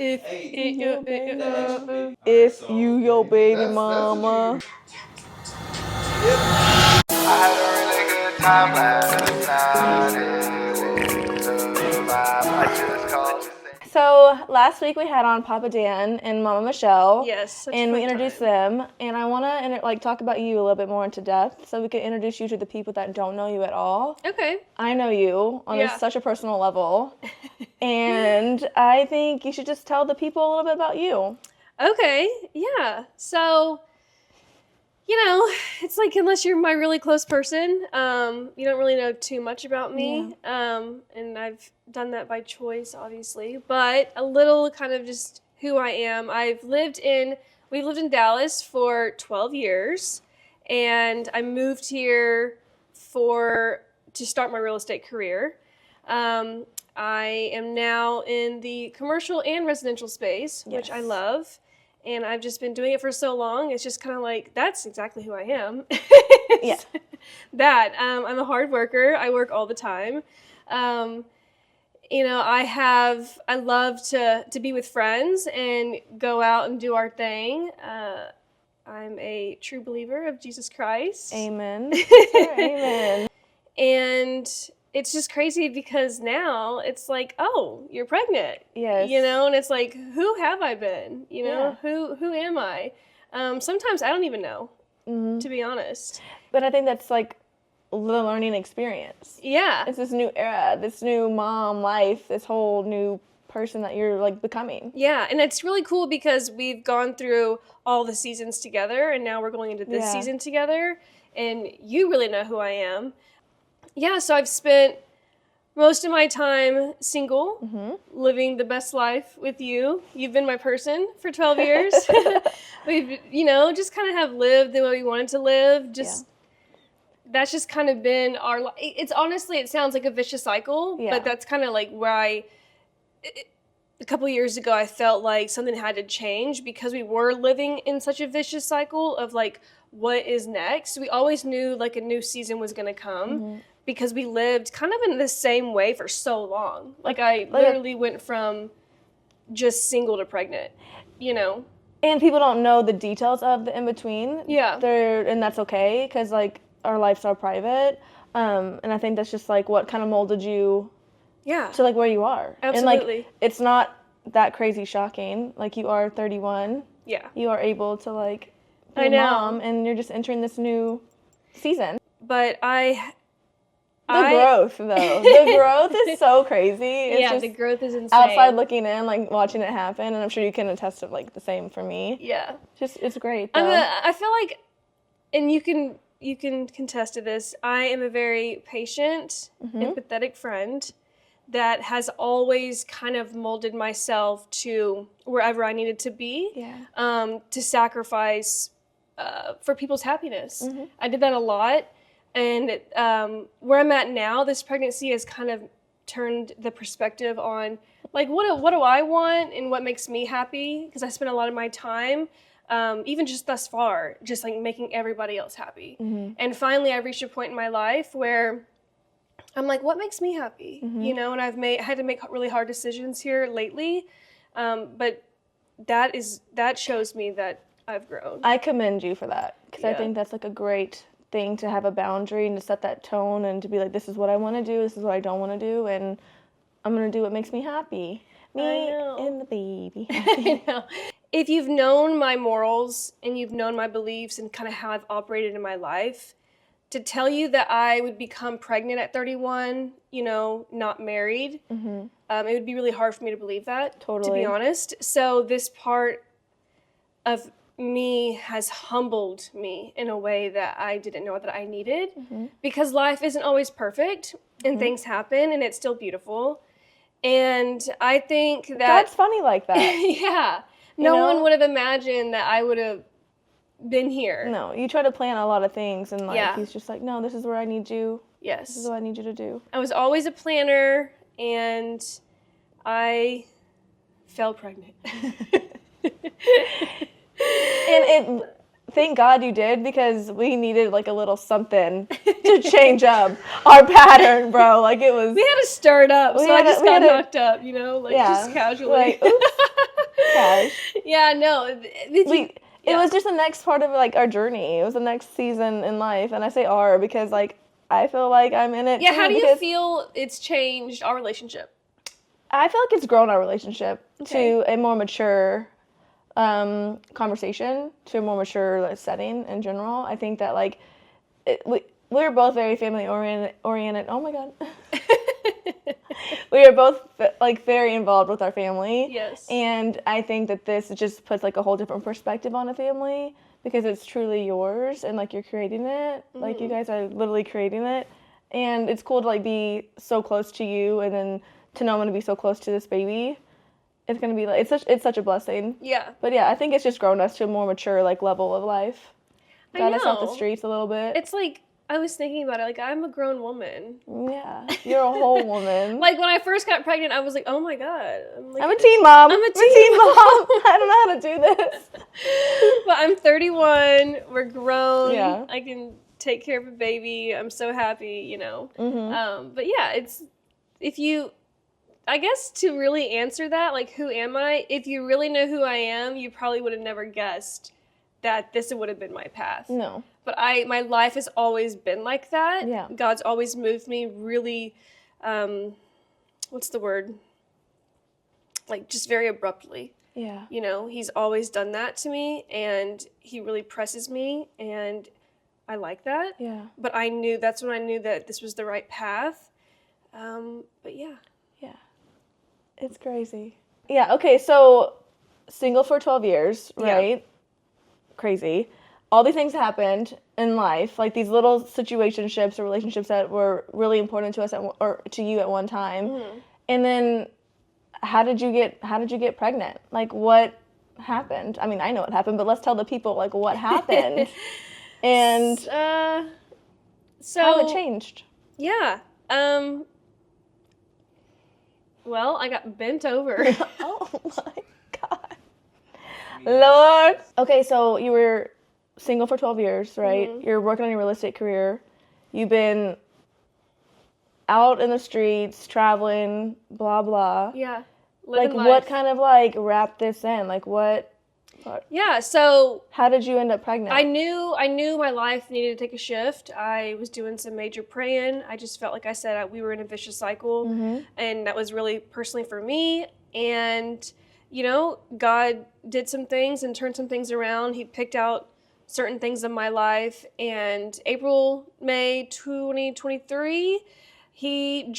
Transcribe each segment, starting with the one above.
If you your baby mama. I had a really good time last night. I just called to say. So last week we had on Papa Dan and Mama Michelle. Yes, such a and we fun introduced time. them. And I want to talk about you a little bit more into depth, so we can introduce you to the people that don't know you at all. Okay. I know you on such a personal level, and I think you should just tell the people a little bit about you. Okay. Yeah. So, it's like unless you're my really close person, you don't really know too much about me. Yeah. And I've done that by choice, obviously, but a little kind of just who I am. We've lived in Dallas for 12 years, and I moved here to start my real estate career. I am now in the commercial and residential space, which I love. And I've just been doing it for so long. It's just kind of like, that's exactly who I am. Yeah. I'm a hard worker. I work all the time. I love to be with friends and go out and do our thing. I'm a true believer of Jesus Christ. Amen. Amen. And it's just crazy because now it's like, oh, you're pregnant. Yes. And it's like, who have I been? Yeah. Who am I? Sometimes I don't even know, to be honest. But I think that's like the learning experience. Yeah. It's this new era, this new mom life, this whole new person that you're like becoming. Yeah, and it's really cool because we've gone through all the seasons together, and now we're going into this season together, and you really know who I am. Yeah, so I've spent most of my time single, living the best life with you. You've been my person for 12 years. We've, just kind of have lived the way we wanted to live. That's just kind of been our life. It sounds like a vicious cycle, but that's kind of like where a couple years ago, I felt like something had to change because we were living in such a vicious cycle of like, what is next? We always knew like a new season was going to come. Because we lived kind of in the same way for so long. Like I literally went from just single to pregnant, And people don't know the details of the in-between. Yeah. And that's okay, because like our lives are private. And I think that's just like what kind of molded you to like where you are. Absolutely. And like it's not that crazy shocking. Like you are 31. Yeah. You are able to like be a mom, and you're just entering this new season. But growth, though. The growth is so crazy. It's just the growth is insane. Outside looking in, like, watching it happen, and I'm sure you can attest to, like, the same for me. Yeah. It's great, though. I feel like, and you can contest to this, I am a very patient, empathetic friend that has always kind of molded myself to wherever I needed to be, to sacrifice for people's happiness. I did that a lot. And where I'm at now, this pregnancy has kind of turned the perspective on, like, what do I want and what makes me happy? Because I spent a lot of my time, even just thus far, just, like, making everybody else happy. And finally, I reached a point in my life where I'm like, what makes me happy? And I had to make really hard decisions here lately. But that shows me that I've grown. I commend you for that, because I think that's, like, a great thing to have a boundary and to set that tone and to be like, this is what I want to do, this is what I don't want to do, and I'm going to do what makes me happy. Me and the baby. I know. If you've known my morals and you've known my beliefs and kind of how I've operated in my life, to tell you that I would become pregnant at 31, not married, it would be really hard for me to believe that, to be honest. So this part of me has humbled me in a way that I didn't know that I needed, because life isn't always perfect and things happen and it's still beautiful. And I think that God's funny like that. Yeah. No one would have imagined that I would have been here. No, you try to plan a lot of things, and like he's just like, no, this is where I need you. Yes. This is what I need you to do. I was always a planner, and I fell pregnant. And thank God you did, because we needed like a little something to change up our pattern, bro. Like it was. We had to stir it up, so I just got knocked up, just casually. Like, oops. Yeah, no. It was just the next part of like our journey. It was the next season in life, and I say our because like I feel like I'm in it. Yeah, too, how do you feel it's changed our relationship? I feel like it's grown our relationship Okay. to a more mature conversation, to a more mature like, setting in general. I think that like we're both very family oriented. Oh my god. We are both like very involved with our family. Yes. And I think that this just puts like a whole different perspective on a family because it's truly yours and like you're creating it. Mm-hmm. Like you guys are literally creating it. And it's cool to like be so close to you and then to know I'm gonna be so close to this baby. It's gonna be like it's such a blessing. Yeah. But yeah, I think it's just grown us to a more mature like level of life. Got us off the streets a little bit. It's like I was thinking about it, like, I'm a grown woman. Yeah, you're a whole woman. Like, when I first got pregnant, I was like, oh my god. I'm a teen mom. I'm a teen mom. I don't know how to do this. But I'm 31. We're grown. Yeah. I can take care of a baby. I'm so happy, you know. Mm-hmm. But yeah, I guess to really answer that, like, who am I? If you really know who I am, you probably would have never guessed that this would have been my path. No. But my life has always been like that. Yeah. God's always moved me really, what's the word? Like, just very abruptly. Yeah. You know, he's always done that to me, and he really presses me, and I like that. Yeah. But that's when I knew that this was the right path. But yeah. Yeah. It's crazy. Yeah, okay, so single for 12 years, right? Yeah. Crazy. All these things happened in life, like these little situationships or relationships that were really important to us or to you at one time. Mm-hmm. And then how did you get pregnant? Like what happened? I mean, I know what happened, but let's tell the people like what happened and so how it changed. Yeah. Well, I got bent over. Oh my God. Lord. Okay, so you were single for 12 years, right? Mm-hmm. You're working on your real estate career. You've been out in the streets, traveling, blah, blah. Yeah. Like, what kind of, like, wrapped this in? Like, what? Yeah, so... How did you end up pregnant? I knew my life needed to take a shift. I was doing some major praying. I just felt like I said we were in a vicious cycle. Mm-hmm. And that was really personally for me. And, you know, God did some things and turned some things around. He picked out certain things in my life. And May 2023, he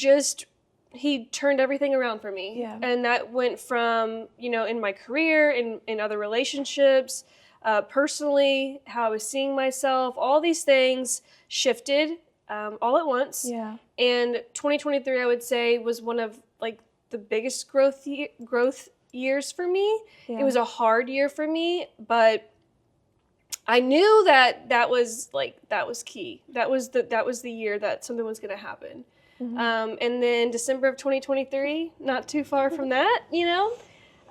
turned everything around for me. Yeah. And that went from, you know, in my career, in other relationships, personally, how I was seeing myself, all these things shifted all at once. Yeah. And 2023, I would say, was one of, like, the biggest growth years for me. Yeah. It was a hard year for me, but I knew that was key. That was the year that something was going to happen. Mm-hmm. And then December of 2023, not too far from that, you know,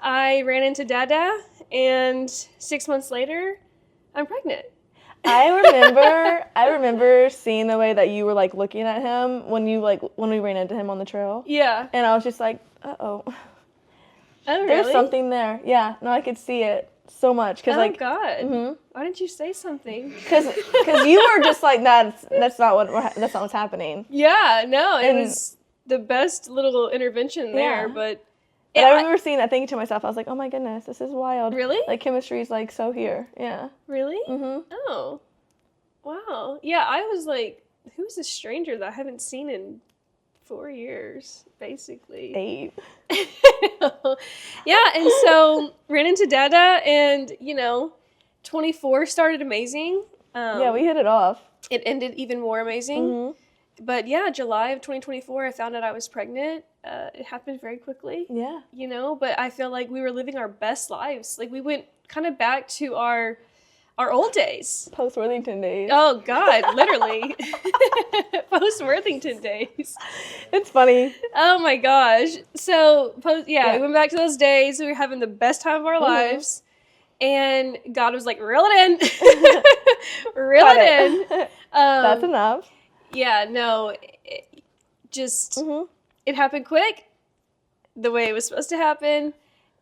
I ran into Dada, and 6 months later, I'm pregnant. I remember seeing the way that you were like looking at him when we ran into him on the trail. Yeah. And I was just like, uh-oh. Oh, really? There's something there. Yeah. No, I could see it so much. Oh, like, God. Mm-hmm. Why didn't you say something? Because you were just like, that's not what's happening. Yeah, no, it was the best little intervention there, yeah. But I remember thinking to myself, I was like, oh my goodness, this is wild. Really? Like chemistry's like so here. Yeah. Really? Mm-hmm. Oh. Wow. Yeah, I was like, who's this stranger that I haven't seen in 4 years, basically? 8. Yeah, and so ran into Dada, and, you know, 24 started amazing. Yeah, we hit it off. It ended even more amazing. Mm-hmm. But yeah, July of 2024, I found out I was pregnant. It happened very quickly. Yeah. You know, but I feel like we were living our best lives. Like, we went kind of back to our old days. Post-Worthington days. Oh, God, literally. Post-Worthington days. It's funny. Oh, my gosh. So, we went back to those days. We were having the best time of our lives. And God was like, reel it in. Reel it in. That's enough. Yeah, no, it happened quick, the way it was supposed to happen.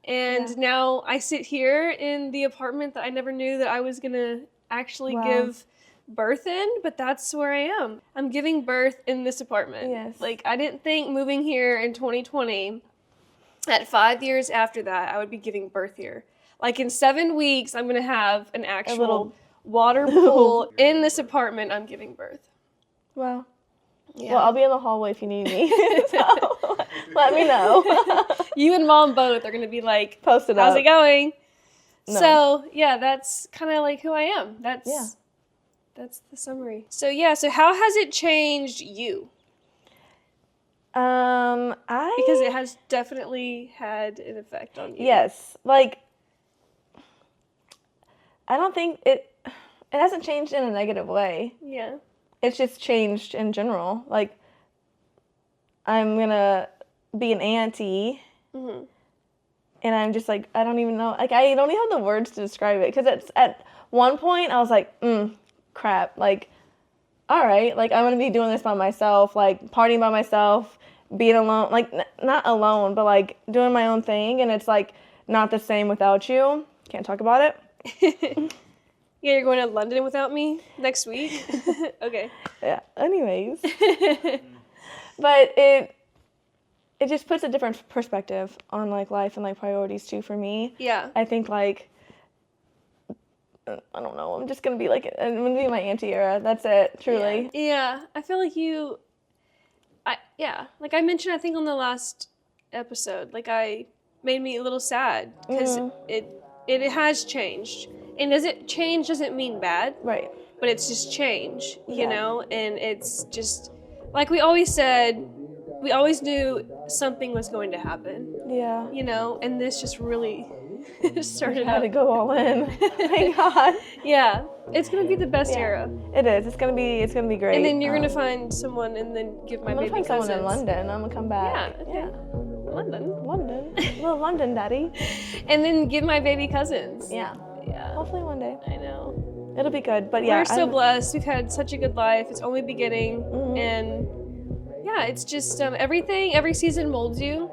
And now I sit here in the apartment that I never knew that I was going to actually give birth in, but that's where I am. I'm giving birth in this apartment. Yes. Like, I didn't think moving here in 2020, at 5 years after that, I would be giving birth here. Like, in 7 weeks, I'm going to have an actual water pool in this apartment. I'm giving birth. Wow. Yeah. Well, I'll be in the hallway if you need me. So let me know. You and Mom both are going to be like, post it how's up. it going? No. So, yeah, that's kind of like who I am. That's the summary. So, yeah, so how has it changed you? Because it has definitely had an effect on you. Yes. Like, I don't think it hasn't changed in a negative way. Yeah. It's just changed in general. Like, I'm going to be an auntie. Mm-hmm. And I'm just like, I don't even know. Like, I don't even have the words to describe it. Because at one point, I was like, crap. Like, all right. Like, I'm going to be doing this by myself. Like, partying by myself. Being alone. Like, not alone, but, like, doing my own thing. And it's, like, not the same without you. Can't talk about it. Yeah, you're going to London without me next week? Okay. Yeah. Anyways. But it just puts a different perspective on, like, life and, like, priorities, too, for me. Yeah. I think, like, I don't know. I'm just going to be, like, I'm going to be my auntie era. That's it, truly. Yeah. I feel like like I mentioned, I think on the last episode, like made me a little sad because it has changed. And change doesn't mean bad. Right. But it's just change, you know? And it's just, like we always said, we always knew something was going to happen. Yeah. You know? And this just really started had to go all in. Thank God. Yeah. It's going to be the best era. It is. It's going to be great. And then you're going to find someone and then give my baby cousins. I'm going to find someone in London. I'm going to come back. Yeah. Okay. London. Little London daddy. And then give my baby cousins. Yeah. Yeah. Hopefully one day. I know. It'll be good. But yeah. We're so blessed. We've had such a good life. It's only beginning. Mm-hmm. And yeah, it's just every season molds you,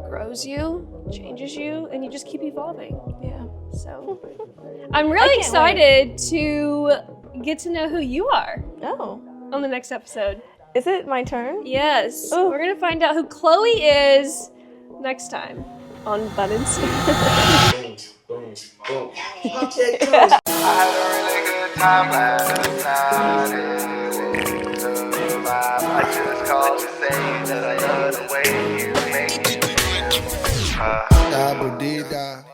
grows you, changes you, and you just keep evolving. Yeah. So I'm really excited to get to know who you are. Oh. On the next episode. Is it my turn? Yes. We're going to find out who Chloe is next time on Bun and C. I had a really good time last night. I just called to say that I love the way you make me feel.